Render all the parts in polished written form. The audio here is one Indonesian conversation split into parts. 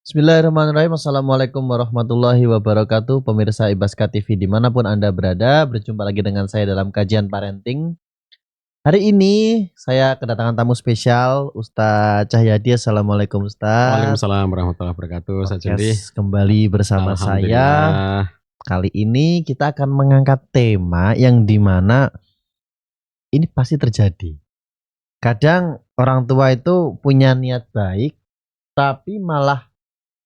Bismillahirrahmanirrahim. Assalamualaikum warahmatullahi wabarakatuh. Pemirsa Ibaska TV dimanapun Anda berada, berjumpa lagi dengan saya dalam kajian parenting. Hari ini saya kedatangan tamu spesial, Ustadz Cahyadi. Assalamualaikum Ustadz. Waalaikumsalam warahmatullahi wabarakatuh. Saya Jundi. Podcast kembali bersama saya. Alhamdulillah. Kali ini kita akan mengangkat tema yang dimana ini pasti terjadi. Kadang orang tua itu punya niat baik, tapi malah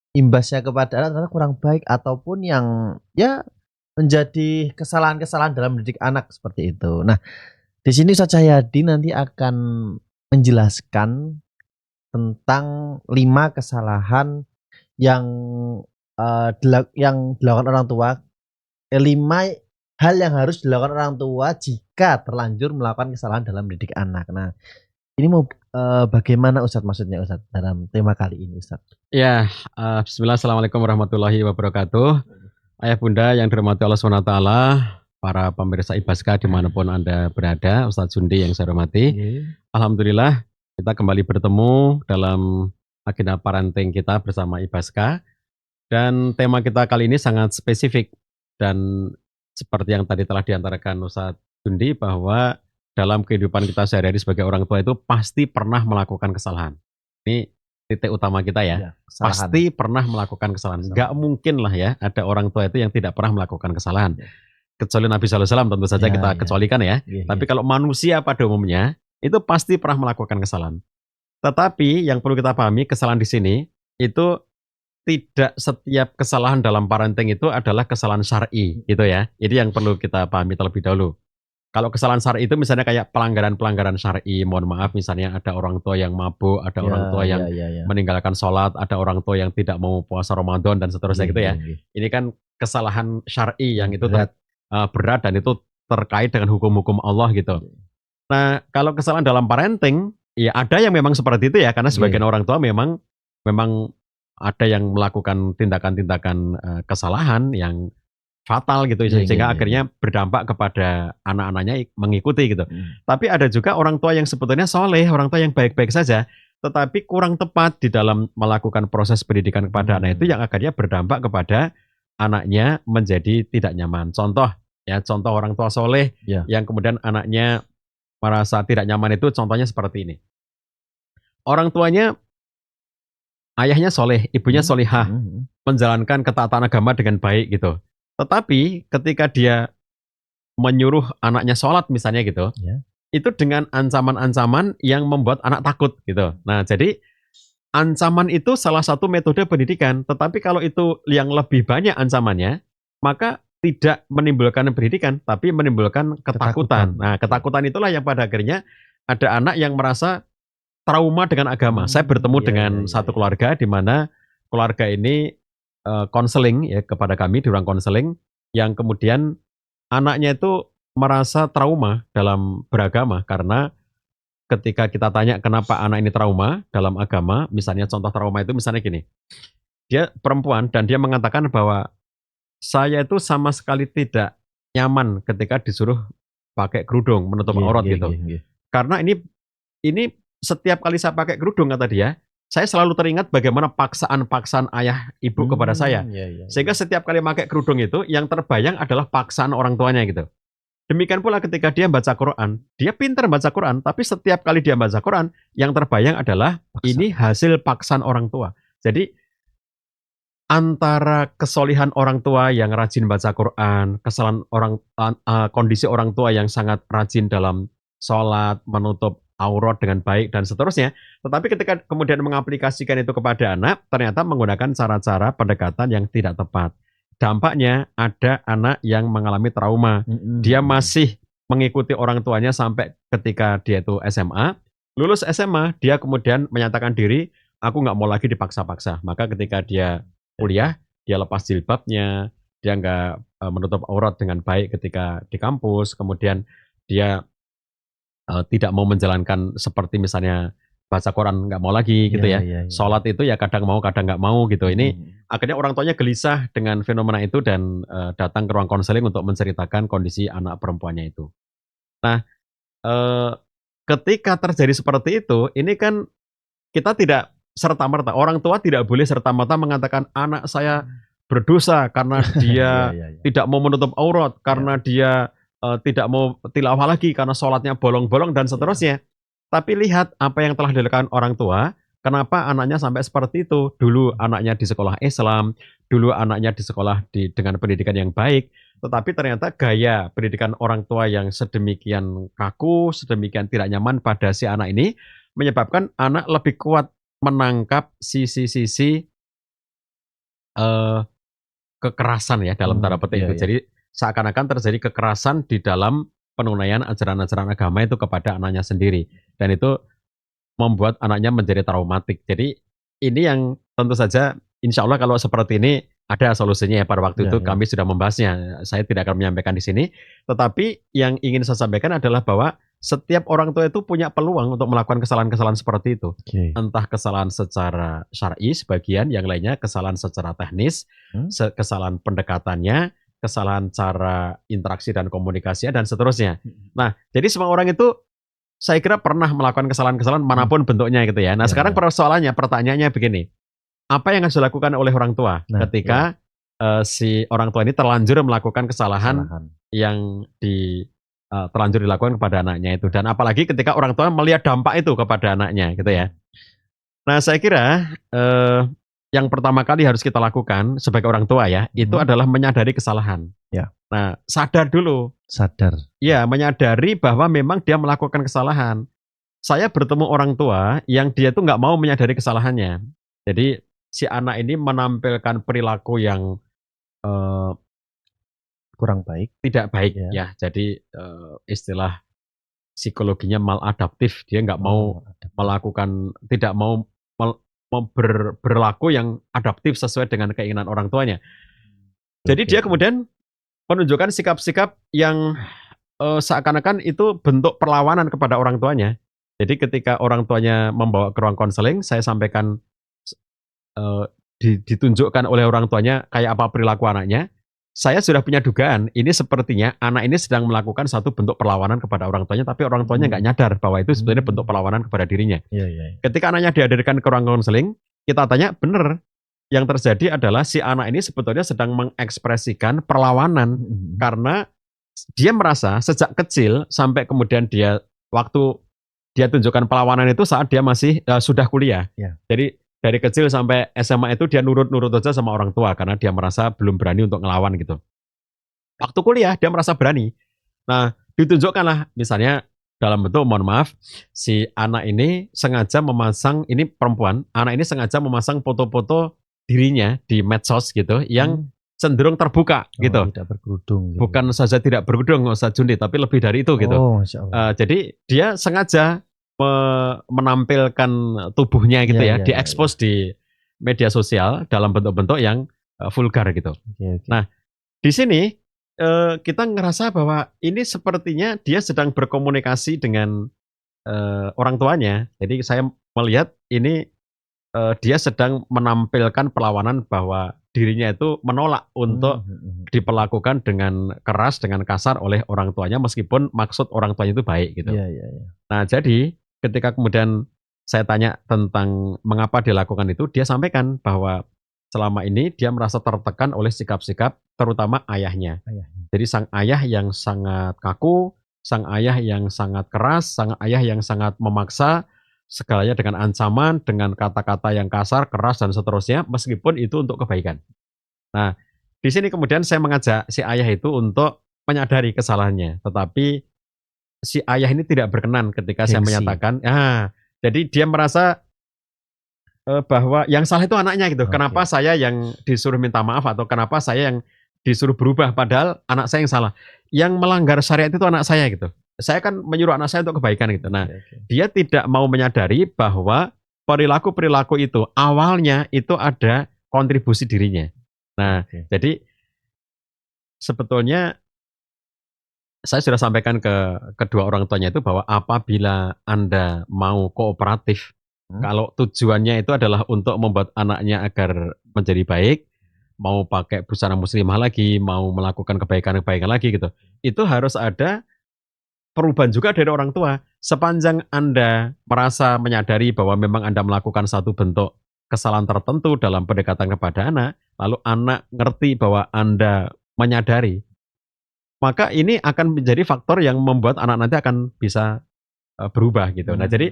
imbasnya kepada anak ternyata kurang baik ataupun yang ya menjadi kesalahan-kesalahan dalam mendidik anak seperti itu. Nah, di sini Ustadz Cahyadi nanti akan menjelaskan tentang 5 kesalahan yang yang dilakukan orang tua, 5 hal yang harus dilakukan orang tua jika terlanjur melakukan kesalahan dalam mendidik anak. Nah, ini mau bagaimana Ustadz maksudnya Ustadz dalam tema kali ini Ustadz? Ya, bismillah, assalamualaikum warahmatullahi wabarakatuh. Ayah bunda yang dirahmati Allah SWT, para pemirsa Ibaska dimanapun Anda berada, Ustadz Jundi yang saya hormati. Alhamdulillah kita kembali bertemu dalam agenda parenting kita bersama Ibaska. Dan tema kita kali ini sangat spesifik. Dan seperti yang tadi telah diantarkan Ustadz Jundi, bahwa dalam kehidupan kita sehari-hari sebagai orang tua itu pasti pernah melakukan kesalahan. Ini titik utama kita ya. Pasti pernah melakukan kesalahan. Nggak mungkin lah ya ada orang tua itu yang tidak pernah melakukan kesalahan. Kecuali Nabi SAW tentu saja kita kecualikan ya. Tapi kalau manusia pada umumnya itu pasti pernah melakukan kesalahan. Tetapi yang perlu kita pahami, kesalahan di sini itu tidak setiap kesalahan dalam parenting itu adalah kesalahan syar'i gitu ya. Jadi yang perlu kita pahami terlebih dahulu. Kalau kesalahan syar'i itu misalnya kayak pelanggaran-pelanggaran syar'i, mohon maaf misalnya ada orang tua yang mabuk, ada orang tua yang meninggalkan sholat, ada orang tua yang tidak mau puasa Ramadan dan seterusnya gitu ya. Ini kan kesalahan syar'i yang itu berat dan itu terkait dengan hukum-hukum Allah gitu. Nah, kalau kesalahan dalam parenting, ya ada yang memang seperti itu ya, karena sebagian orang tua memang ada yang melakukan tindakan-tindakan kesalahan yang fatal gitu, sehingga akhirnya berdampak kepada anak-anaknya mengikuti gitu. Tapi ada juga orang tua yang sebetulnya soleh, orang tua yang baik-baik saja, tetapi kurang tepat di dalam melakukan proses pendidikan kepada anak itu yang akhirnya berdampak kepada anaknya menjadi tidak nyaman. Contoh orang tua soleh yang kemudian anaknya merasa tidak nyaman itu contohnya seperti ini. Orang tuanya, ayahnya soleh, ibunya solihah, menjalankan ketaatan agama dengan baik gitu. Tetapi ketika dia menyuruh anaknya sholat misalnya gitu, itu dengan ancaman-ancaman yang membuat anak takut gitu. Nah, jadi ancaman itu salah satu metode pendidikan. Tetapi kalau itu yang lebih banyak ancamannya, maka tidak menimbulkan pendidikan, tapi menimbulkan ketakutan. Nah, ketakutan itulah yang pada akhirnya ada anak yang merasa trauma dengan agama. Saya bertemu dengan satu keluarga di mana keluarga ini konseling ya kepada kami di ruang konseling, yang kemudian anaknya itu merasa trauma dalam beragama karena ketika kita tanya kenapa anak ini trauma dalam agama, misalnya contoh trauma itu misalnya gini, dia perempuan dan dia mengatakan bahwa saya itu sama sekali tidak nyaman ketika disuruh pakai kerudung menutup aurat gitu. Karena ini setiap kali saya pakai kerudung, kata dia, saya selalu teringat bagaimana paksaan-paksaan ayah ibu kepada saya. Sehingga setiap kali pakai kerudung itu, yang terbayang adalah paksaan orang tuanya gitu. Demikian pula ketika dia baca Quran. Dia pintar baca Quran, tapi setiap kali dia baca Quran, yang terbayang adalah ini hasil paksaan orang tua. Jadi, antara kesolihan orang tua yang rajin baca Quran, kondisi orang tua yang sangat rajin dalam sholat, menutup aurat dengan baik dan seterusnya. Tetapi ketika kemudian mengaplikasikan itu kepada anak, ternyata menggunakan cara-cara pendekatan yang tidak tepat. Dampaknya ada anak yang mengalami trauma. Dia masih mengikuti orang tuanya sampai ketika dia itu SMA. Lulus SMA, dia kemudian menyatakan diri, aku nggak mau lagi dipaksa-paksa. Maka ketika dia kuliah, dia lepas jilbabnya, dia nggak menutup aurat dengan baik ketika di kampus, kemudian dia tidak mau menjalankan seperti misalnya baca Quran nggak mau lagi gitu ya. Sholat itu ya kadang mau kadang nggak mau gitu. Ini akhirnya orang tuanya gelisah dengan fenomena itu dan datang ke ruang konseling untuk menceritakan kondisi anak perempuannya itu. Nah, ketika terjadi seperti itu, ini kan kita tidak serta-merta. Orang tua tidak boleh serta-merta mengatakan anak saya berdosa karena dia tidak mau menutup aurat, karena dia tidak mau tilawah lagi karena sholatnya bolong-bolong dan seterusnya. Tapi lihat apa yang telah dilakukan orang tua. Kenapa anaknya sampai seperti itu? Dulu anaknya di sekolah Islam, dulu anaknya di sekolah dengan pendidikan yang baik, tetapi ternyata gaya pendidikan orang tua yang sedemikian kaku, sedemikian tidak nyaman pada si anak ini, menyebabkan anak lebih kuat menangkap sisi-sisi kekerasan ya dalam tanda petik itu. Jadi seakan-akan terjadi kekerasan di dalam penunaian ajaran-ajaran agama itu kepada anaknya sendiri. Dan itu membuat anaknya menjadi traumatik. Jadi ini yang tentu saja insya Allah kalau seperti ini ada solusinya ya. Pada waktu itu kami sudah membahasnya. Saya tidak akan menyampaikan di sini. Tetapi yang ingin saya sampaikan adalah bahwa setiap orang tua itu punya peluang untuk melakukan kesalahan-kesalahan seperti itu. Entah kesalahan secara syar'i sebagian, yang lainnya kesalahan secara teknis, kesalahan pendekatannya, kesalahan cara interaksi dan komunikasinya, dan seterusnya. Nah, jadi semua orang itu saya kira pernah melakukan kesalahan-kesalahan manapun bentuknya gitu ya. Nah sekarang persoalannya, pertanyaannya begini. Apa yang harus dilakukan oleh orang tua ketika si orang tua ini terlanjur melakukan kesalahan yang terlanjur dilakukan kepada anaknya itu. Dan apalagi ketika orang tua melihat dampak itu kepada anaknya gitu ya. Nah saya kira yang pertama kali harus kita lakukan sebagai orang tua ya, itu adalah menyadari kesalahan. Nah, sadar dulu. Sadar. Ya, menyadari bahwa memang dia melakukan kesalahan. Saya bertemu orang tua yang dia tuh nggak mau menyadari kesalahannya. Jadi si anak ini menampilkan perilaku yang kurang baik, tidak baik ya. Jadi istilah psikologinya maladaptif. Dia nggak mau melakukan, tidak mau berlaku yang adaptif sesuai dengan keinginan orang tuanya. Jadi dia kemudian menunjukkan sikap-sikap yang seakan-akan itu bentuk perlawanan kepada orang tuanya. Jadi ketika orang tuanya membawa ke ruang konseling, saya sampaikan ditunjukkan oleh orang tuanya kayak apa perilaku anaknya. Saya sudah punya dugaan, ini sepertinya anak ini sedang melakukan satu bentuk perlawanan kepada orang tuanya, tapi orang tuanya nggak nyadar bahwa itu sebenarnya bentuk perlawanan kepada dirinya. Ketika anaknya dihadirkan ke ruang konseling, kita tanya, bener, yang terjadi adalah si anak ini sebetulnya sedang mengekspresikan perlawanan karena dia merasa sejak kecil sampai kemudian waktu dia tunjukkan perlawanan itu saat dia masih sudah kuliah. Jadi dari kecil sampai SMA itu dia nurut-nurut aja sama orang tua karena dia merasa belum berani untuk ngelawan gitu. Waktu kuliah dia merasa berani. Nah, ditunjukkanlah misalnya dalam bentuk, mohon maaf, si anak ini sengaja memasang, ini perempuan, anak ini sengaja memasang foto-foto dirinya di medsos gitu yang cenderung terbuka gitu. Tidak berkerudung. Gitu. Bukan saja tidak berkerudung Ustaz Jundi, tapi lebih dari itu gitu. Jadi dia sengaja menampilkan tubuhnya gitu diekspos di media sosial dalam bentuk-bentuk yang vulgar gitu. Nah, di sini kita ngerasa bahwa ini sepertinya dia sedang berkomunikasi dengan orang tuanya. Jadi saya melihat ini dia sedang menampilkan perlawanan bahwa dirinya itu menolak untuk diperlakukan dengan keras, dengan kasar oleh orang tuanya meskipun maksud orang tuanya itu baik gitu. Nah, jadi ketika kemudian saya tanya tentang mengapa dia lakukan itu, dia sampaikan bahwa selama ini dia merasa tertekan oleh sikap-sikap terutama ayahnya. Jadi sang ayah yang sangat kaku, sang ayah yang sangat keras, sang ayah yang sangat memaksa, segalanya dengan ancaman, dengan kata-kata yang kasar, keras, dan seterusnya, meskipun itu untuk kebaikan. Nah, di sini kemudian saya mengajak si ayah itu untuk menyadari kesalahannya, tetapi si ayah ini tidak berkenan ketika saya menyatakan, jadi dia merasa bahwa yang salah itu anaknya gitu. Kenapa saya yang disuruh minta maaf atau kenapa saya yang disuruh berubah padahal anak saya yang salah. Yang melanggar syariat itu anak saya gitu. Saya kan menyuruh anak saya untuk kebaikan gitu. Nah, dia tidak mau menyadari bahwa perilaku-perilaku itu awalnya itu ada kontribusi dirinya. Nah, jadi sebetulnya saya sudah sampaikan ke kedua orang tuanya itu bahwa apabila Anda mau kooperatif, kalau tujuannya itu adalah untuk membuat anaknya agar menjadi baik, mau pakai busana muslimah lagi, mau melakukan kebaikan-kebaikan lagi gitu, itu harus ada perubahan juga dari orang tua. sepanjang Anda merasa menyadari bahwa memang Anda melakukan satu bentuk kesalahan tertentu dalam pendekatan kepada anak, lalu anak ngerti bahwa Anda menyadari, maka ini akan menjadi faktor yang membuat anak nanti akan bisa berubah gitu. Nah, jadi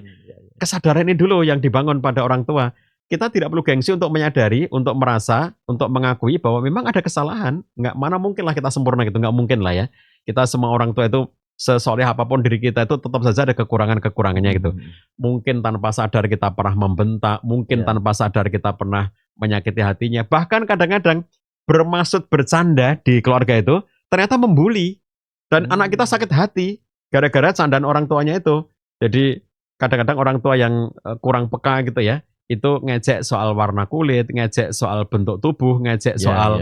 kesadaran ini dulu yang dibangun pada orang tua. Kita tidak perlu gengsi untuk menyadari, untuk merasa, untuk mengakui bahwa memang ada kesalahan. Nggak, mana mungkin lah kita sempurna gitu, nggak mungkin lah ya. Kita semua orang tua itu sesoleh apapun diri kita itu tetap saja ada kekurangan-kekurangannya gitu. Mungkin tanpa sadar kita pernah membentak, mungkin Ya. tanpa sadar kita pernah menyakiti hatinya. Bahkan kadang-kadang bermaksud bercanda di keluarga itu ternyata membuli. Dan anak kita sakit hati gara-gara candaan orang tuanya itu. Jadi kadang-kadang orang tua yang kurang peka gitu ya, itu ngejek soal warna kulit, ngejek soal bentuk tubuh, ngejek soal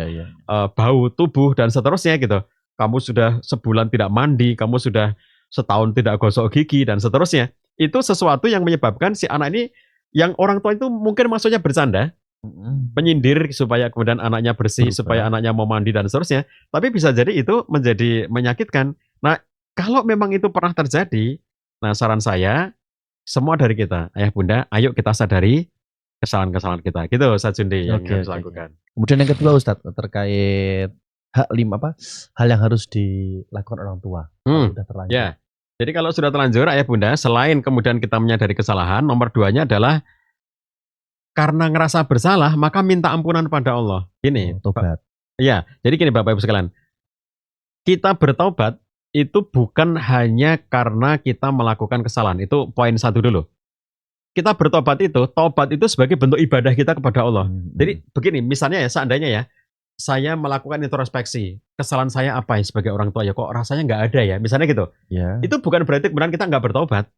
bau tubuh dan seterusnya gitu. Kamu sudah sebulan tidak mandi, kamu sudah setahun tidak gosok gigi dan seterusnya. Itu sesuatu yang menyebabkan si anak ini yang orang tua itu mungkin maksudnya bercanda, menyindir supaya kemudian anaknya bersih, supaya anaknya mau mandi dan seterusnya. Tapi bisa jadi itu menjadi menyakitkan. Nah, kalau memang itu pernah terjadi, nah saran saya semua dari kita, ayah bunda, ayo kita sadari kesalahan-kesalahan kita. Gitu Ustaz Jundi yang harus lakukan. Kemudian yang kedua Ustadz, terkait hal yang harus dilakukan orang tua kalau sudah terlanjur. Ya. Jadi kalau sudah terlanjur ayah bunda, selain kemudian kita menyadari kesalahan, nomor 2-nya adalah karena ngerasa bersalah, maka minta ampunan pada Allah. Gini, tobat. Iya, jadi gini Bapak Ibu sekalian. Kita bertobat itu bukan hanya karena kita melakukan kesalahan. Itu poin 1 dulu. Kita bertobat itu, tobat itu sebagai bentuk ibadah kita kepada Allah. Jadi begini, misalnya ya, seandainya ya, saya melakukan introspeksi, kesalahan saya apa ya sebagai orang tua ya, kok rasanya nggak ada ya, misalnya gitu. Itu bukan berarti kemudian kita nggak bertobat.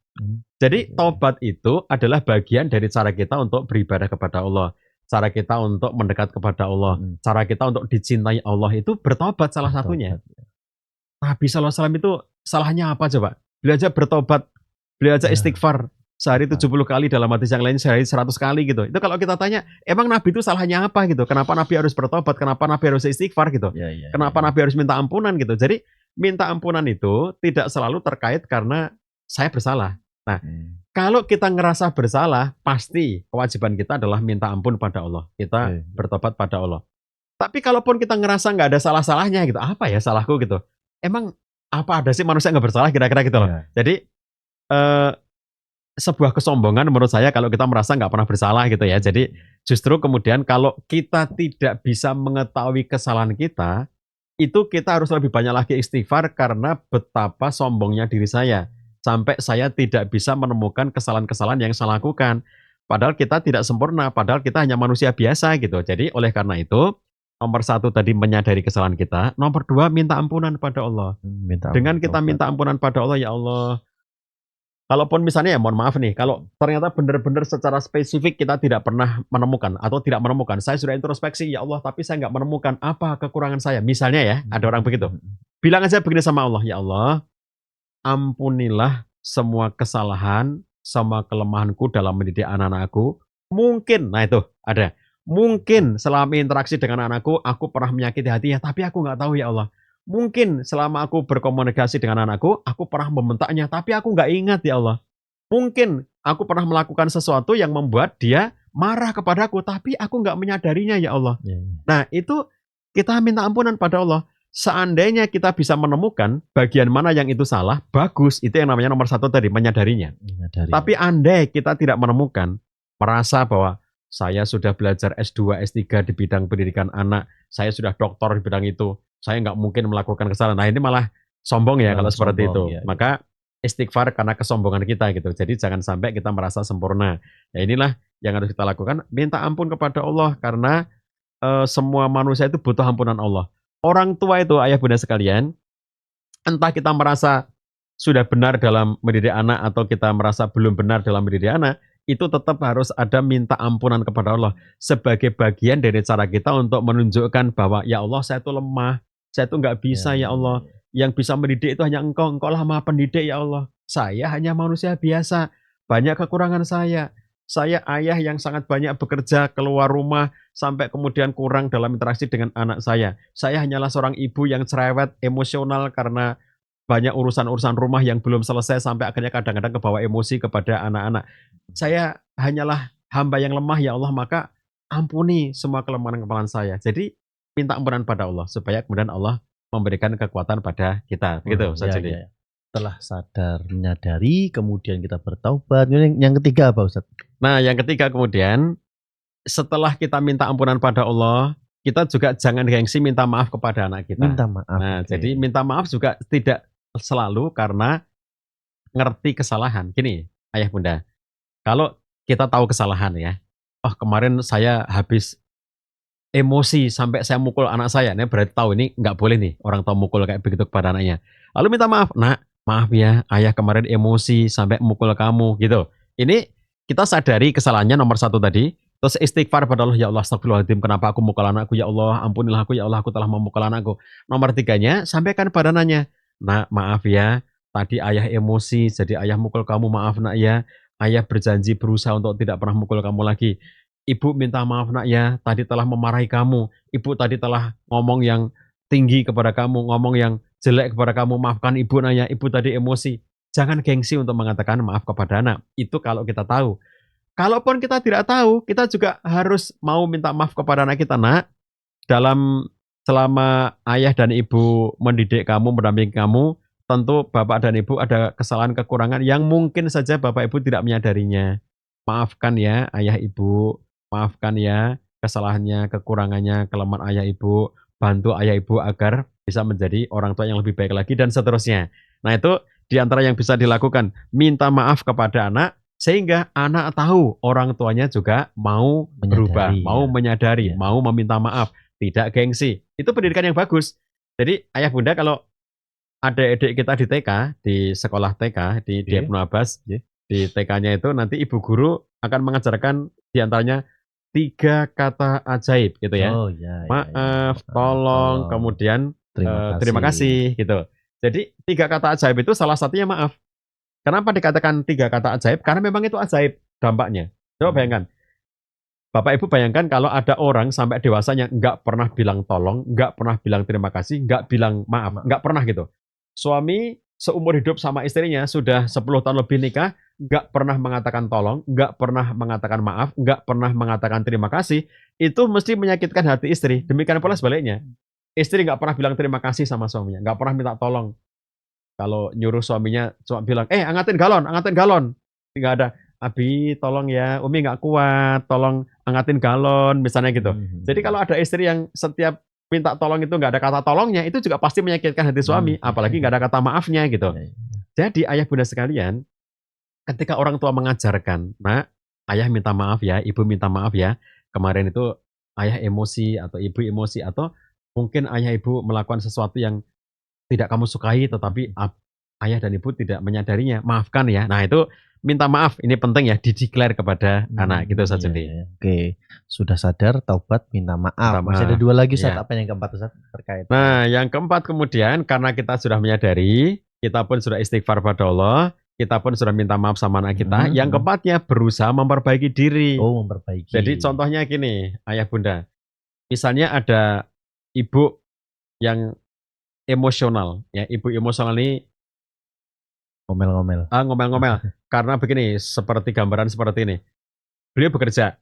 Jadi tobat itu adalah bagian dari cara kita untuk beribadah kepada Allah, cara kita untuk mendekat kepada Allah, cara kita untuk dicintai Allah, itu bertobat salah satunya. Nabi SAW itu salahnya apa coba? Beliau aja bertobat, beliau aja istighfar sehari 70 kali, dalam hadis yang lain sehari 100 kali gitu. Itu kalau kita tanya, emang Nabi itu salahnya apa gitu? Kenapa Nabi harus bertobat? Kenapa Nabi harus istighfar gitu? Kenapa Nabi harus minta ampunan gitu? Jadi minta ampunan itu tidak selalu terkait karena saya bersalah. Nah, kalau kita ngerasa bersalah, pasti kewajiban kita adalah minta ampun pada Allah. Kita bertobat pada Allah. Tapi kalaupun kita ngerasa nggak ada salah-salahnya gitu, apa ya salahku gitu? Emang apa ada sih manusia nggak bersalah kira-kira gitu loh. Jadi sebuah kesombongan menurut saya kalau kita merasa nggak pernah bersalah gitu ya. Jadi justru kemudian kalau kita tidak bisa mengetahui kesalahan kita, itu kita harus lebih banyak lagi istighfar karena betapa sombongnya diri saya. Sampai saya tidak bisa menemukan kesalahan-kesalahan yang saya lakukan. Padahal kita tidak sempurna, padahal kita hanya manusia biasa gitu. Jadi oleh karena itu, nomor 1 tadi menyadari kesalahan kita, nomor 2 minta ampunan pada Allah. Dengan kita minta ampunan pada Allah, ya Allah, kalaupun misalnya ya mohon maaf nih, kalau ternyata benar-benar secara spesifik kita tidak pernah menemukan atau tidak menemukan, saya sudah introspeksi, ya Allah, tapi saya nggak menemukan apa kekurangan saya. Misalnya ya, ada orang begitu. Bilang aja begini sama Allah, ya Allah, ampunilah semua kesalahan, sama kelemahanku dalam mendidik anak-anakku. Mungkin, nah itu ada. Mungkin selama interaksi dengan anakku, aku pernah menyakiti hatinya, tapi aku nggak tahu ya Allah. Mungkin selama aku berkomunikasi dengan anakku, aku pernah membentaknya, tapi aku nggak ingat ya Allah. Mungkin aku pernah melakukan sesuatu yang membuat dia marah kepadaku, tapi aku nggak menyadarinya ya Allah. Nah itu kita minta ampunan pada Allah. Seandainya kita bisa menemukan bagian mana yang itu salah, bagus. Itu yang namanya nomor 1 tadi, menyadarinya. Tapi andai kita tidak menemukan, merasa bahwa saya sudah belajar S2, S3 di bidang pendidikan anak, saya sudah doktor di bidang itu, saya nggak mungkin melakukan kesalahan. Nah ini malah sombong ya kalau seperti itu. Maka istighfar karena kesombongan kita gitu. Jadi jangan sampai kita merasa sempurna. Ya inilah yang harus kita lakukan, minta ampun kepada Allah karena semua manusia itu butuh ampunan Allah. Orang tua itu ayah bunda sekalian, entah kita merasa sudah benar dalam mendidik anak atau kita merasa belum benar dalam mendidik anak, itu tetap harus ada minta ampunan kepada Allah sebagai bagian dari cara kita untuk menunjukkan bahwa ya Allah saya itu lemah, saya itu nggak bisa ya Allah, yang bisa mendidik itu hanya Engkau lah maha pendidik ya Allah, saya hanya manusia biasa, banyak kekurangan saya ayah yang sangat banyak bekerja keluar rumah sampai kemudian kurang dalam interaksi dengan anak saya hanyalah seorang ibu yang cerewet emosional karena banyak urusan-urusan rumah yang belum selesai sampai akhirnya kadang-kadang kebawa emosi kepada anak-anak. Saya hanyalah hamba yang lemah ya Allah, maka ampuni semua kelemahan-kelemahan saya. Jadi minta ampunan pada Allah supaya kemudian Allah memberikan kekuatan pada kita. Begitu Ustaz Ya, Judi. ya. Setelah sadar menyadari, kemudian kita bertaubat. Yang ketiga apa Ustaz? Nah, yang ketiga kemudian setelah kita minta ampunan pada Allah, kita juga jangan gengsi minta maaf kepada anak kita. Minta maaf. Nah, oke. jadi minta maaf juga tidak selalu karena ngerti kesalahan. Gini, ayah bunda, kalau kita tahu kesalahan ya, oh kemarin saya habis emosi sampai saya mukul anak saya, ini berarti tahu ini nggak boleh nih orang tua mukul kayak begitu kepada anaknya. Lalu minta maaf, nak, maaf ya, ayah kemarin emosi sampai mukul kamu gitu. Ini kita sadari kesalahannya nomor satu tadi, terus istighfar pada Allah, ya Allah astagfirullahaladzim, kenapa aku mukul anakku, ya Allah ampunilah aku, ya Allah aku telah memukul anakku. Nomor tiganya, sampaikan pada anaknya, nak maaf ya, tadi ayah emosi, jadi ayah mukul kamu, maaf nak ya, ayah berjanji berusaha untuk tidak pernah mukul kamu lagi. Ibu minta maaf nak ya, tadi telah memarahi kamu. Ibu tadi telah ngomong yang tinggi kepada kamu, ngomong yang jelek kepada kamu. Maafkan ibu nak ya, ibu tadi emosi. Jangan gengsi untuk mengatakan maaf kepada anak. Itu kalau kita tahu. Kalaupun kita tidak tahu, kita juga harus mau minta maaf kepada anak kita, nak. Selama ayah dan ibu mendidik kamu, mendampingi kamu, tentu bapak dan ibu ada kesalahan kekurangan yang mungkin saja bapak ibu tidak menyadarinya. Maafkan ya ayah ibu, maafkan ya kesalahannya, kekurangannya, kelemahan ayah ibu, bantu ayah ibu agar bisa menjadi orang tua yang lebih baik lagi dan seterusnya. Nah itu diantara yang bisa dilakukan, minta maaf kepada anak sehingga anak tahu orang tuanya juga mau berubah, mau menyadari, mau meminta maaf, tidak gengsi. Itu pendidikan yang bagus. Jadi ayah bunda kalau adik-adik kita di TK, di sekolah TK, di Ibnu Abbas, di TK-nya itu nanti ibu guru akan mengajarkan diantaranya 3 kata ajaib gitu ya. Oh ya. Maaf, tolong, kemudian terima kasih gitu. Jadi 3 kata ajaib itu salah satunya maaf. Kenapa dikatakan 3 kata ajaib? Karena memang itu ajaib dampaknya. Coba bayangkan. Bapak Ibu bayangkan kalau ada orang sampai dewasanya nggak pernah bilang tolong, nggak pernah bilang terima kasih, nggak bilang maaf, nggak pernah gitu. Suami seumur hidup sama istrinya sudah 10 tahun lebih nikah, nggak pernah mengatakan tolong, nggak pernah mengatakan maaf, nggak pernah mengatakan terima kasih, itu mesti menyakitkan hati istri. Demikian pula sebaliknya. Istri nggak pernah bilang terima kasih sama suaminya, nggak pernah minta tolong. Kalau nyuruh suaminya cuma bilang, angatin galon. Nggak ada, Abi tolong ya, Umi nggak kuat, tolong angatin galon, misalnya gitu. Jadi kalau ada istri yang setiap minta tolong itu nggak ada kata tolongnya, itu juga pasti menyakitkan hati suami, apalagi nggak ada kata maafnya gitu. Jadi ayah bunda sekalian, ketika orang tua mengajarkan, nak, ayah minta maaf ya, ibu minta maaf ya, kemarin itu ayah emosi atau ibu emosi atau mungkin ayah ibu melakukan sesuatu yang tidak kamu sukai tetapi ayah dan ibu tidak menyadarinya, maafkan ya. Nah itu minta maaf, ini penting ya, dideklar kepada anak gitu saja. Oke, sudah sadar, taubat, minta maaf. Masih ada 2 lagi Ustaz, apa yang keempat Ustaz terkait? Nah yang keempat kemudian karena kita sudah menyadari, kita pun sudah istighfar pada Allah, kita pun sudah minta maaf sama anak kita. Yang keempatnya berusaha memperbaiki diri. Oh, memperbaiki. Jadi contohnya gini, ayah bunda, misalnya ada ibu yang emosional, ya ibu emosional ini ngomel-ngomel. Ngomel-ngomel. Karena begini, seperti gambaran seperti ini. Beliau bekerja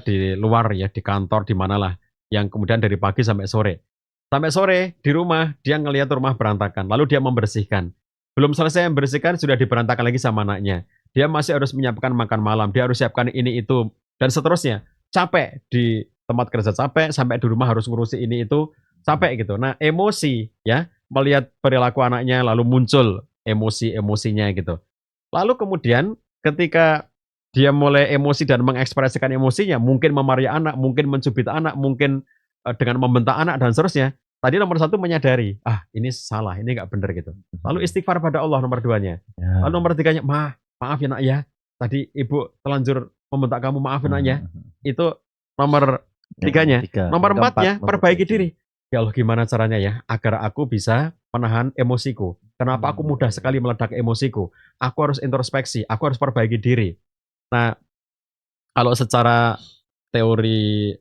di luar ya, di kantor, di manalah, yang kemudian dari pagi sampai sore. Sampai sore di rumah dia ngelihat rumah berantakan, lalu dia membersihkan. Belum selesai membersihkan sudah diberantakan lagi sama anaknya. Dia masih harus menyiapkan makan malam, dia harus siapkan ini itu dan seterusnya. Capek di tempat kerja, capek sampai di rumah harus ngurusi ini itu, capek gitu. Nah, emosi ya, melihat perilaku anaknya lalu muncul emosi-emosinya gitu. Lalu kemudian ketika dia mulai emosi dan mengekspresikan emosinya, mungkin memarahi anak, mungkin mencubit anak, mungkin dengan membentak anak dan seterusnya. Tadi nomor 1 menyadari, ini salah, ini nggak benar gitu. Lalu istighfar pada Allah nomor 2-nya. Lalu nomor 3-nya, maaf ya nak ya, tadi ibu telanjur membentak kamu, maaf ya nak ya. Itu nomor 3-nya. Nomor 4-nya, perbaiki diri. Ya Allah gimana caranya ya, agar aku bisa menahan emosiku. Kenapa aku mudah sekali meledak emosiku? Aku harus introspeksi, aku harus perbaiki diri. Nah, kalau secara teori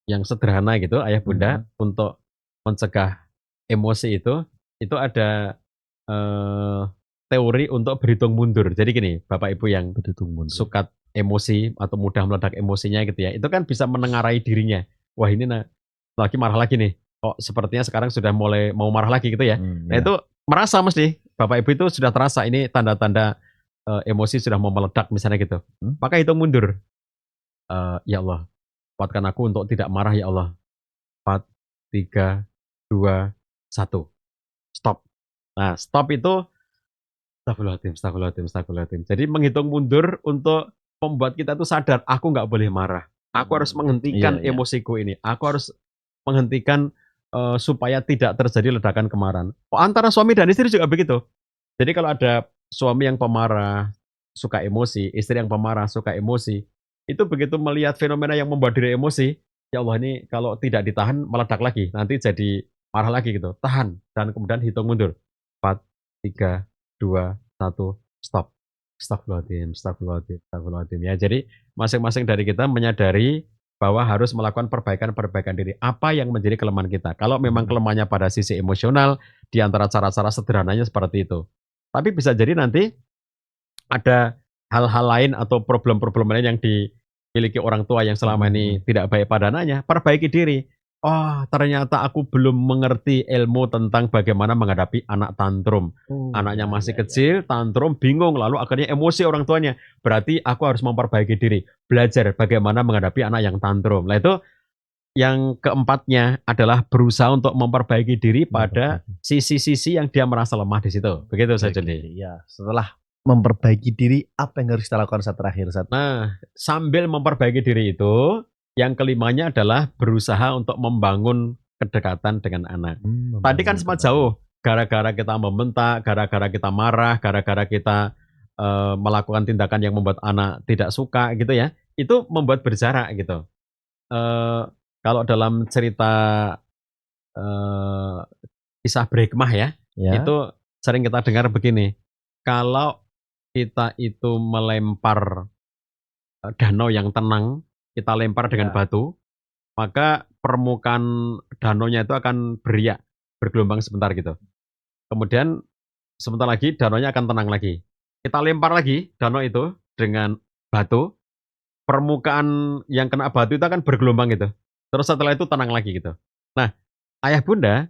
yang sederhana gitu, ayah bunda, untuk mencegah emosi itu ada teori untuk berhitung mundur. Jadi gini, Bapak Ibu yang Berhitung mundur. suka emosi atau mudah meledak emosinya gitu ya, itu kan bisa menengarai dirinya. Wah ini lagi marah lagi nih. Kok sepertinya sekarang sudah mulai mau marah lagi gitu ya. Nah Ya. itu merasa mesti Bapak Ibu itu sudah terasa ini tanda-tanda emosi sudah mau meledak misalnya gitu. Maka hitung mundur. Ya Allah, kuatkan aku untuk tidak marah ya Allah. 4, 3, 2, 1. Stop. Nah, stop itu astagfirullahaladzim, astagfirullahaladzim, astagfirullahaladzim. Jadi menghitung mundur untuk membuat kita tuh sadar, aku nggak boleh marah. Aku harus menghentikan Iya. emosiku ini. Aku harus menghentikan supaya tidak terjadi ledakan kemarahan. Oh, antara suami dan istri juga begitu. Jadi kalau ada suami yang pemarah, suka emosi, istri yang pemarah, suka emosi, itu begitu melihat fenomena yang membuat diri emosi, ya Allah ini kalau tidak ditahan meledak lagi, nanti jadi marah lagi gitu. Tahan dan kemudian hitung mundur. 4, 3, 2, 1, stop. Astagfirullahaladzim, astagfirullahaladzim, astagfirullahaladzim. Ya, jadi masing-masing dari kita menyadari bahwa harus melakukan perbaikan-perbaikan diri. Apa yang menjadi kelemahan kita? Kalau memang kelemahannya pada sisi emosional, di antara cara-cara sederhananya seperti itu. Tapi bisa jadi nanti ada hal-hal lain atau problem-problem lain yang dimiliki orang tua yang selama ini tidak baik pada anaknya, perbaiki diri. Oh, ternyata aku belum mengerti ilmu tentang bagaimana menghadapi anak tantrum. Anaknya masih kecil, tantrum, bingung, lalu akhirnya emosi orang tuanya. Berarti aku harus memperbaiki diri, belajar bagaimana menghadapi anak yang tantrum. Nah itu yang keempatnya adalah berusaha untuk memperbaiki diri pada sisi-sisi yang dia merasa lemah di situ. Begitu saja nih. Ya, setelah memperbaiki diri, apa yang harus kita lakukan saat terakhir? Nah, sambil memperbaiki diri itu, yang kelimanya adalah berusaha untuk membangun kedekatan dengan anak. Tadi kan sempat jauh, gara-gara kita membentak, gara-gara kita marah, gara-gara kita melakukan tindakan yang membuat anak tidak suka gitu ya, itu membuat berjarak gitu. Kalau dalam cerita eh, kisah berhikmah ya, itu sering kita dengar begini, kalau kita itu melempar danau yang tenang, kita lempar dengan batu, maka permukaan danaunya itu akan beriak, bergelombang sebentar gitu. Kemudian sebentar lagi danaunya akan tenang lagi. Kita lempar lagi danau itu dengan batu, permukaan yang kena batu itu akan bergelombang gitu. Terus setelah itu tenang lagi gitu. Nah, ayah bunda,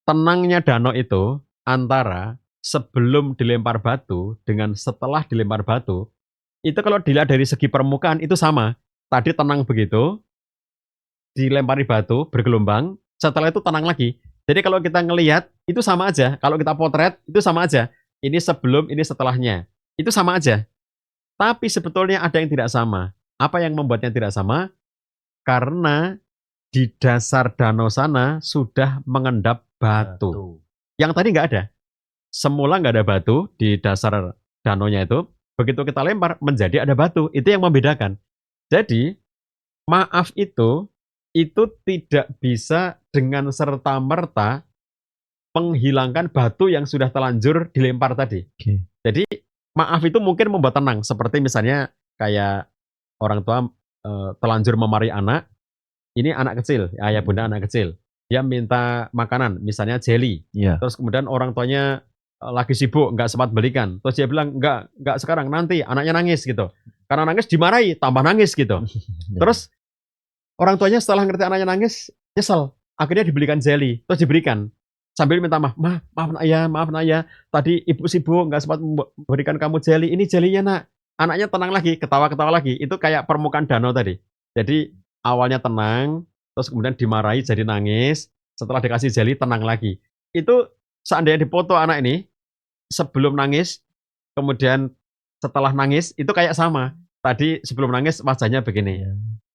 tenangnya danau itu antara sebelum dilempar batu dengan setelah dilempar batu, itu kalau dilihat dari segi permukaan itu sama. Tadi tenang begitu, dilempari batu, bergelombang, setelah itu tenang lagi. Jadi kalau kita ngelihat, itu sama aja. Kalau kita potret, itu sama aja. Ini sebelum, ini setelahnya. Itu sama aja. Tapi sebetulnya ada yang tidak sama. Apa yang membuatnya tidak sama? Karena di dasar danau sana sudah mengendap batu. Yang tadi nggak ada. Semula nggak ada batu di dasar danaunya itu. Begitu kita lempar, menjadi ada batu. Itu yang membedakan. Jadi, maaf itu tidak bisa dengan serta-merta menghilangkan batu yang sudah terlanjur dilempar tadi. Jadi, maaf itu mungkin membuat tenang. Seperti misalnya kayak orang tua telanjur memarahi anak, ini anak kecil, ayah bunda anak kecil. Dia minta makanan, misalnya jelly. Terus kemudian orang tuanya lagi sibuk, nggak sempat belikan. Terus dia bilang, nggak sekarang, nanti anaknya nangis gitu. Karena nangis dimarahi, tambah nangis gitu. Terus orang tuanya setelah ngerti anaknya nangis, nyesel. Akhirnya dibelikan jelly, terus diberikan. Sambil minta maaf, maaf nak ya, tadi ibu sibuk, nggak sempat memberikan kamu jelly. Ini jellynya nak. Anaknya tenang lagi, ketawa-ketawa lagi. Itu kayak permukaan danau tadi. Jadi awalnya tenang, terus kemudian dimarahi jadi nangis. Setelah dikasih jelly, tenang lagi. Itu seandainya dipoto anak ini, sebelum nangis, kemudian setelah nangis, itu kayak sama. Tadi sebelum nangis wajahnya begini.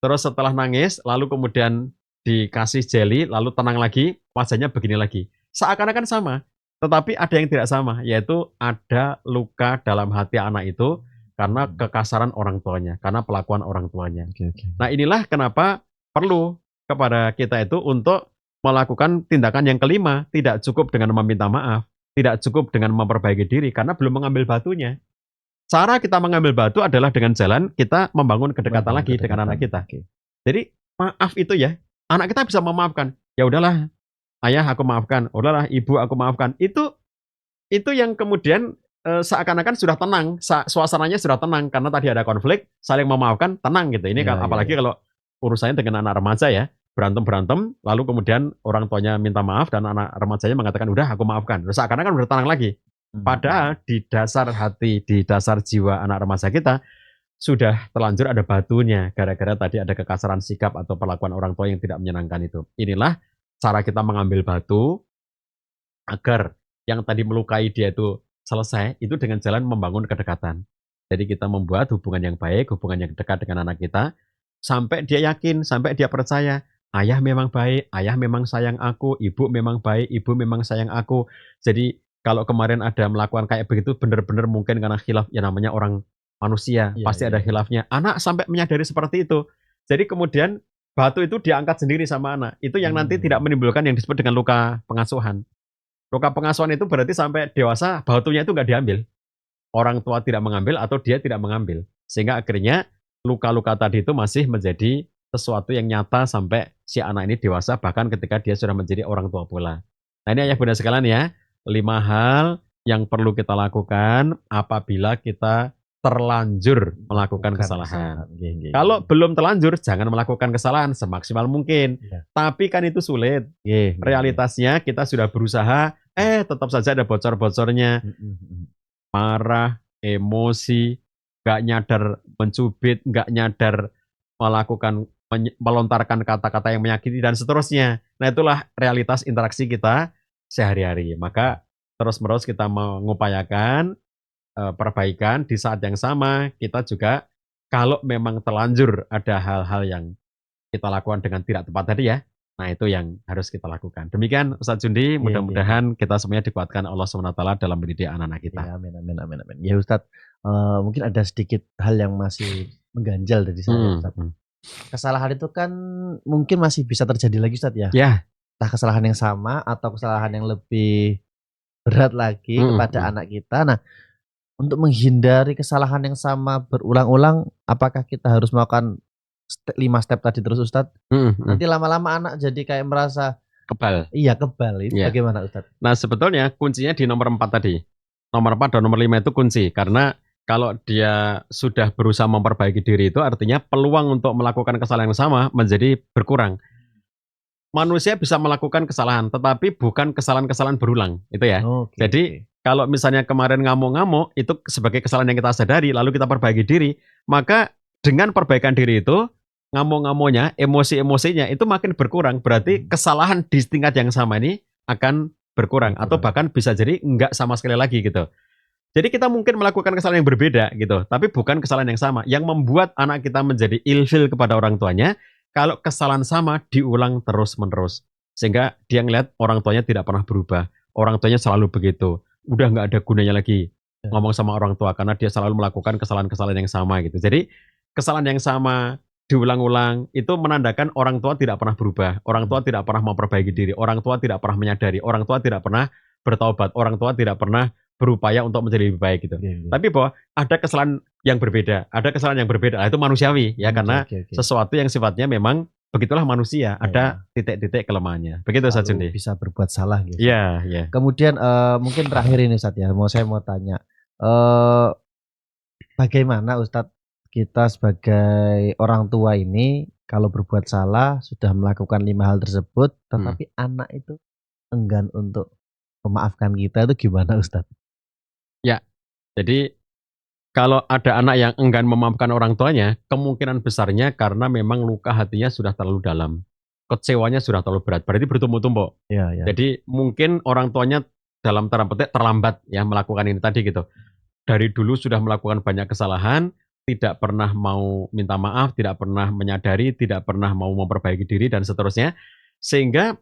Terus setelah nangis, lalu kemudian dikasih jelly, lalu tenang lagi, wajahnya begini lagi. Seakan-akan sama, tetapi ada yang tidak sama, yaitu ada luka dalam hati anak itu karena kekasaran orang tuanya, karena pelakuan orang tuanya. Nah inilah kenapa perlu kepada kita itu untuk melakukan tindakan yang kelima, tidak cukup dengan meminta maaf, tidak cukup dengan memperbaiki diri, karena belum mengambil batunya. Cara kita mengambil batu adalah dengan jalan kita membangun kedekatan lagi dengan anak kita. Jadi maaf itu ya, anak kita bisa memaafkan. Ya udahlah, ayah aku maafkan, udahlah ibu aku maafkan. Itu itu yang kemudian seakan-akan sudah tenang, suasananya sudah tenang karena tadi ada konflik, saling memaafkan, tenang gitu. Ini Iya, iya, apalagi iya. kalau urusannya dengan anak remaja ya, berantem-berantem, lalu kemudian orang tuanya minta maaf dan anak remajanya mengatakan, "Udah aku maafkan." Terus seakan-akan udah tenang lagi. Mhm. Padahal di dasar hati, di dasar jiwa anak remaja kita sudah terlanjur ada batunya gara-gara tadi ada kekasaran sikap atau perlakuan orang tua yang tidak menyenangkan itu. Inilah cara kita mengambil batu agar yang tadi melukai dia itu selesai, itu dengan jalan membangun kedekatan. Jadi kita membuat hubungan yang baik, hubungan yang dekat dengan anak kita, sampai dia yakin, sampai dia percaya, ayah memang baik, ayah memang sayang aku, ibu memang baik, ibu memang sayang aku. Jadi kalau kemarin ada melakukan kayak begitu benar-benar mungkin karena khilaf, ya namanya orang manusia, Iya, pasti iya, ada iya. khilafnya. Anak sampai menyadari seperti itu. Jadi kemudian batu itu diangkat sendiri sama anak. Itu yang nanti tidak Mmm. menimbulkan yang disebut dengan luka pengasuhan. Luka pengasuhan itu berarti sampai dewasa batunya itu nggak diambil. Orang tua tidak mengambil atau dia tidak mengambil. Sehingga akhirnya luka-luka tadi itu masih menjadi sesuatu yang nyata sampai si anak ini dewasa bahkan ketika dia sudah menjadi orang tua pula. Nah ini ayah bunda sekalian ya, 5 hal yang perlu kita lakukan apabila kita terlanjur melakukan Melakukan kesalahan. kesalahan. Nggih, nggih, Kalau nggih. belum terlanjur jangan melakukan kesalahan semaksimal mungkin. Iya. Tapi kan itu sulit. Nggih, nggih, nggih. Realitasnya kita sudah berusaha, tetap saja ada bocor-bocornya. Mhm, mhm. Marah, emosi, nggak nyadar mencubit, nggak nyadar melakukan melontarkan kata-kata yang menyakiti dan seterusnya. Nah, itulah realitas interaksi kita sehari-hari. Maka terus-menerus kita mengupayakan, perbaikan, di saat yang sama kita juga kalau memang terlanjur ada hal-hal yang kita lakukan dengan tidak tepat tadi ya, nah itu yang harus kita lakukan. Demikian Ustadz Jundi, Nggih, nggih, nggih. mudah-mudahan kita semuanya dikuatkan Allah SWT dalam mendidik anak-anak kita. Iya, amin, amin, amin, amin. Ya Ustadz, mungkin ada sedikit hal yang masih mengganjal dari saya Mhm, Ustadz. mhm. Kesalahan itu kan mungkin masih bisa terjadi lagi Ustadz ya? Ya, Entah kesalahan yang sama atau kesalahan yang lebih berat lagi mhm, kepada mhm, anak kita. Nah, untuk menghindari kesalahan yang sama berulang-ulang, apakah kita harus melakukan 5 step tadi terus Ustadz? mhm, mhm. Nanti lama-lama anak jadi kayak merasa Kebal, iya kebal, itu ya. bagaimana Ustadz? Nah sebetulnya kuncinya di nomor 4 tadi. Nomor 4 dan nomor 5 itu kunci, karena kalau dia sudah berusaha memperbaiki diri itu artinya peluang untuk melakukan kesalahan yang sama menjadi berkurang. Manusia bisa melakukan kesalahan, tetapi bukan kesalahan-kesalahan berulang, itu ya. Oke, oke. Jadi kalau misalnya kemarin ngamuk-ngamuk, itu sebagai kesalahan yang kita sadari, lalu kita perbaiki diri, maka dengan perbaikan diri itu, ngamuk-ngamuknya, emosi-emosinya itu makin berkurang. Berarti Mhm, kesalahan di tingkat yang sama ini akan berkurang, atau berkurang. bahkan bisa jadi enggak sama sekali lagi gitu. Jadi kita mungkin melakukan kesalahan yang berbeda gitu, tapi bukan kesalahan yang sama. Yang membuat anak kita menjadi ilfil kepada orang tuanya, kalau kesalahan sama diulang terus-menerus. Sehingga dia ngelihat orang tuanya tidak pernah berubah, orang tuanya selalu begitu. Udah nggak ada gunanya lagi Ya, ngomong sama orang tua karena dia selalu melakukan kesalahan-kesalahan yang sama gitu. Jadi kesalahan yang sama diulang-ulang itu menandakan orang tua tidak pernah berubah, orang tua mhm, tidak pernah memperbaiki diri, orang tua tidak pernah menyadari, orang tua tidak pernah bertaubat, orang tua tidak pernah berupaya untuk menjadi lebih baik gitu. nggih, nggih. Tapi bahwa ada kesalahan yang berbeda, ada kesalahan yang berbeda. Nah, itu manusiawi ya Oke, karena oke, oke. sesuatu yang sifatnya memang begitulah manusia, Ya, ada ya. titik-titik kelemahannya. Begitu Ustaz Selalu Jundi. bisa berbuat salah gitu Ustadz. Iya, iya. Kemudian, mungkin terakhir ini Ustadz ya, saya mau tanya, eee, bagaimana Ustadz kita sebagai orang tua ini kalau berbuat salah sudah melakukan 5 hal tersebut, Mhm. tetapi anak itu enggan untuk memaafkan kita itu gimana Ustadz? Ya, jadi kalau ada anak yang enggan memaafkan orang tuanya, kemungkinan besarnya karena memang luka hatinya sudah terlalu dalam. Kecewanya sudah terlalu berat, berarti bertumpuk-tumpuk. Iya, iya. Jadi mungkin orang tuanya dalam tanda petik terlambat ya melakukan ini tadi gitu. Dari dulu sudah melakukan banyak kesalahan, tidak pernah mau minta maaf, tidak pernah menyadari, tidak pernah mau memperbaiki diri dan seterusnya. Sehingga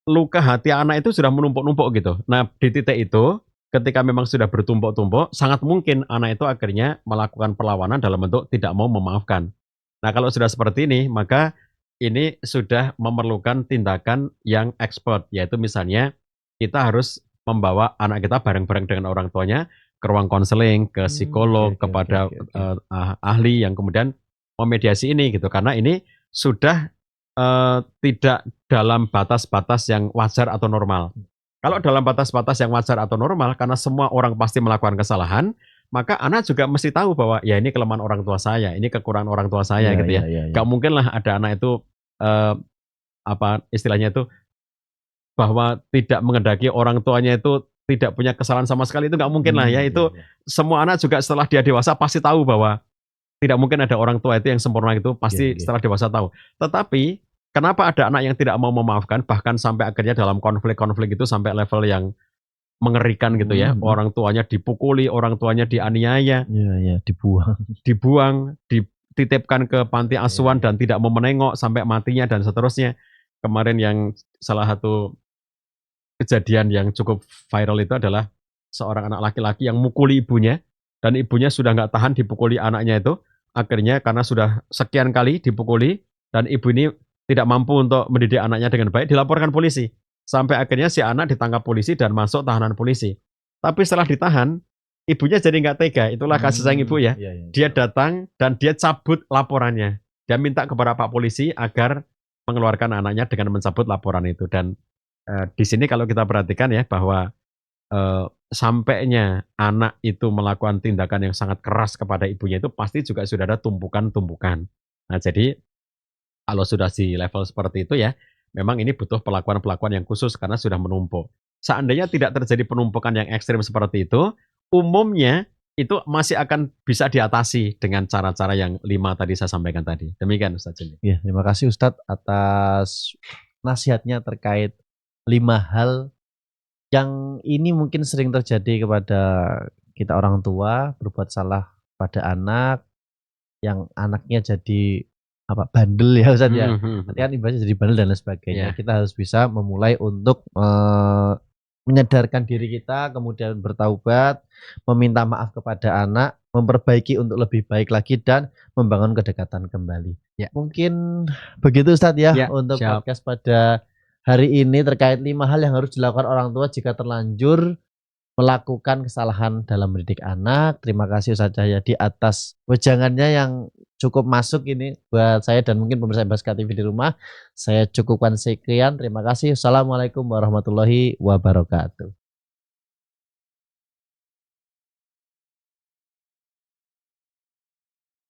luka hati anak itu sudah menumpuk-numpuk gitu. Nah, di titik itu ketika memang sudah bertumpuk-tumpuk, sangat mungkin anak itu akhirnya melakukan perlawanan dalam bentuk tidak mau memaafkan. Nah, kalau sudah seperti ini, maka ini sudah memerlukan tindakan yang ekspert, yaitu misalnya kita harus membawa anak kita bareng-bareng dengan orang tuanya ke ruang konseling, ke Oke, psikolog, oke, oke, kepada oke, oke. ahli yang kemudian memediasi ini gitu. Karena ini sudah tidak dalam batas-batas yang wajar atau normal. Kalau dalam batas-batas yang wajar atau normal, karena semua orang pasti melakukan kesalahan, maka anak juga mesti tahu bahwa ya ini kelemahan orang tua saya, ini kekurangan orang tua saya Iya, gitu ya. iya, iya, iya. Gak mungkin lah ada anak itu apa istilahnya itu bahwa tidak mengendaki orang tuanya itu tidak punya kesalahan sama sekali, itu nggak mungkin lah ya. Itu Iya, iya. semua anak juga setelah dia dewasa pasti tahu bahwa tidak mungkin ada orang tua itu yang sempurna, itu pasti Iya, iya. setelah dewasa tahu. Tetapi kenapa ada anak yang tidak mau memaafkan, bahkan sampai akhirnya dalam konflik-konflik itu sampai level yang mengerikan gitu ya. Orang tuanya dipukuli, orang tuanya dianiaya, Iya, iya, dibuang, dititipkan ke panti asuhan Iya, iya. dan tidak mau menengok sampai matinya dan seterusnya. Kemarin yang salah satu kejadian yang cukup viral itu adalah seorang anak laki-laki yang mukuli ibunya, dan ibunya sudah nggak tahan dipukuli anaknya itu. Akhirnya karena sudah sekian kali dipukuli dan ibu ini tidak mampu untuk mendidik anaknya dengan baik, dilaporkan polisi. Sampai akhirnya si anak ditangkap polisi dan masuk tahanan polisi. Tapi setelah ditahan, ibunya jadi nggak tega. Itulah kasih sayang ibu ya. Iya, iya. Dia datang dan dia cabut laporannya. Dia minta kepada Pak Polisi agar mengeluarkan anaknya dengan mencabut laporan itu. Dan di sini kalau kita perhatikan ya bahwa sampainya anak itu melakukan tindakan yang sangat keras kepada ibunya itu pasti juga sudah ada tumpukan-tumpukan. Nah, jadi kalau sudah di level seperti itu ya, memang ini butuh perlakuan-perlakuan yang khusus karena sudah menumpuk. Seandainya tidak terjadi penumpukan yang ekstrim seperti itu, umumnya itu masih akan bisa diatasi dengan cara-cara yang 5 tadi saya sampaikan tadi. Demikian Ustaz Juni. Iya, terima kasih Ustadz atas nasihatnya terkait 5 hal yang ini mungkin sering terjadi kepada kita orang tua, berbuat salah pada anak, yang anaknya jadi bandel ya Ustadz ya. Nanti kan ibaratnya jadi bandel dan lain sebagainya. Iya. Kita harus bisa memulai untuk menyadarkan diri kita, kemudian bertaubat, meminta maaf kepada anak, memperbaiki untuk lebih baik lagi dan membangun kedekatan kembali. Ya. Mungkin begitu Ustadz ya Ya, untuk siap. podcast pada hari ini terkait 5 hal yang harus dilakukan orang tua jika terlanjur melakukan kesalahan dalam mendidik anak. Terima kasih Ustadz Cahyadi atas wejangannya yang cukup masuk ini buat saya dan mungkin pemirsa Ibaska TV di rumah. Saya cukupkan sekian. Terima kasih. Assalamualaikum warahmatullahi wabarakatuh.